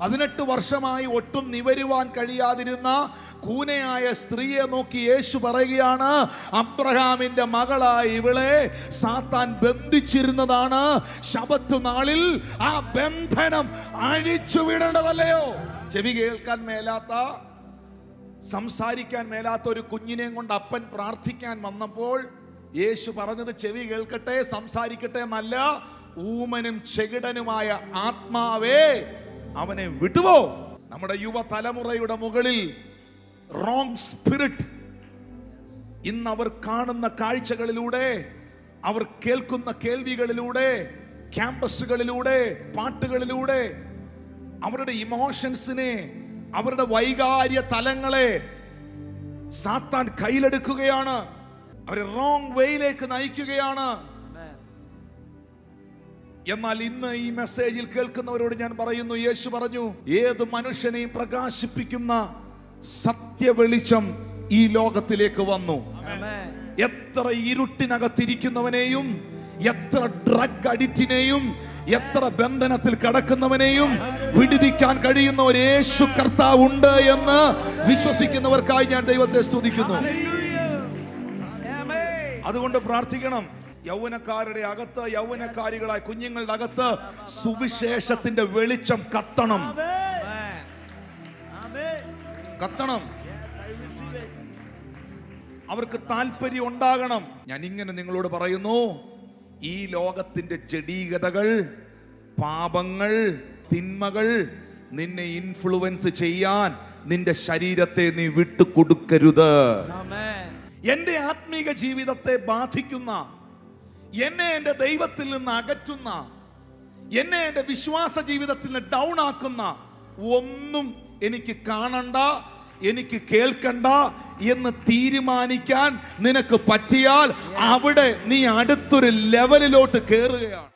18 വർഷമായി ഒട്ടും നിവരുവാൻ കഴിയാതിരുന്ന കൂനയായ സ്ത്രീയെ നോക്കി യേശു പറയുകയാണ്, അബ്രഹാമിന്റെ മകളായ ഇവളെ സാത്താൻ ബന്ധിച്ചിരുന്നതാണ്. ശബത്ത് നാളിൽ ആ ബന്ധനം അഴിച്ചുവിടേണ്ടതല്ലയോ? ചെവി കേൾക്കാൻ മേലാത്ത, സംസാരിക്കാൻ മേലാത്ത ഒരു കുഞ്ഞിനെയും കൊണ്ട് അപ്പൻ പ്രാർത്ഥിക്കാൻ വന്നപ്പോൾ യേശു പറഞ്ഞത് ചെവി കേൾക്കട്ടെ, സംസാരിക്കട്ടെ എന്നല്ല, ഊമനും ചെകിടനുമായ ആത്മാവേ അവനെ വിട്ടുപോ. നമ്മുടെ യുവതലമുറയുടെ മുകളിൽ റോങ് സ്പിരിറ്റ് ഇന്ന് അവർ കാണുന്ന കാഴ്ചകളിലൂടെ, അവർ കേൾക്കുന്ന കേൾവികളിലൂടെ, ക്യാമ്പസുകളിലൂടെ, പാട്ടുകളിലൂടെ അവരുടെ ഇമോഷൻസിനെ, അവരുടെ വൈകാര്യ തലങ്ങളെ സാത്താൻ കയ്യിലെടുക്കുകയാണ്. അവരെ റോങ് വേയിലേക്ക് നയിക്കുകയാണ്. എന്നാൽ ഇന്ന് ഈ മെസ്സേജിൽ കേൾക്കുന്നവരോട് ഞാൻ പറയുന്നു, യേശു പറഞ്ഞു, ഏത് മനുഷ്യനെയും പ്രകാശിപ്പിക്കുന്ന സത്യവെളിച്ചം ഈ ലോകത്തിലേക്ക് വന്നു. എത്ര ഇരുട്ടിനകത്തിരിക്കുന്നവനെയും, എത്ര ഡ്രഗ് അഡിക്റ്റിനെയും, എത്ര ബന്ധനത്തിൽ കിടക്കുന്നവനെയും വിടുവിക്കാൻ കഴിയുന്ന ഒരു യേശു കർത്താവ് ഉണ്ട് എന്ന് വിശ്വസിക്കുന്നവർക്കായി ഞാൻ ദൈവത്തെ സ്തുതിക്കുന്നു. അതുകൊണ്ട് പ്രാർത്ഥിക്കണം. യൗവനക്കാരുടെ അകത്ത്, യൗവനക്കാരികളായ കുഞ്ഞുങ്ങളുടെ അകത്ത് സുവിശേഷത്തിന്റെ വെളിച്ചം കത്തണം, കത്തണം. അവർക്ക് താല്പര്യം ഉണ്ടാകണം. ഞാൻ ഇങ്ങനെ നിങ്ങളോട് പറയുന്നു, ഈ ലോകത്തിന്റെ ജഡീകതകൾ, പാപങ്ങൾ, തിന്മകൾ നിന്നെ ഇൻഫ്ലുവൻസ് ചെയ്യാൻ നിന്റെ ശരീരത്തെ നീ വിട്ടുകൊടുക്കരുത്. എന്റെ ആത്മീക ജീവിതത്തെ ബാധിക്കുന്ന, എന്നെ എന്റെ ദൈവത്തിൽ നിന്ന് അകറ്റുന്ന, എന്നെ എന്റെ വിശ്വാസ ജീവിതത്തിൽ നിന്ന് ഡൗൺ ആക്കുന്ന ഒന്നും എനിക്ക് കാണണ്ട, എനിക്ക് കേൾക്കണ്ട എന്ന് തീരുമാനിക്കാൻ നിനക്ക് പറ്റിയാൽ അവിടെ നീ അടുത്തൊരു ലെവലിലോട്ട് കയറുകയാണ്.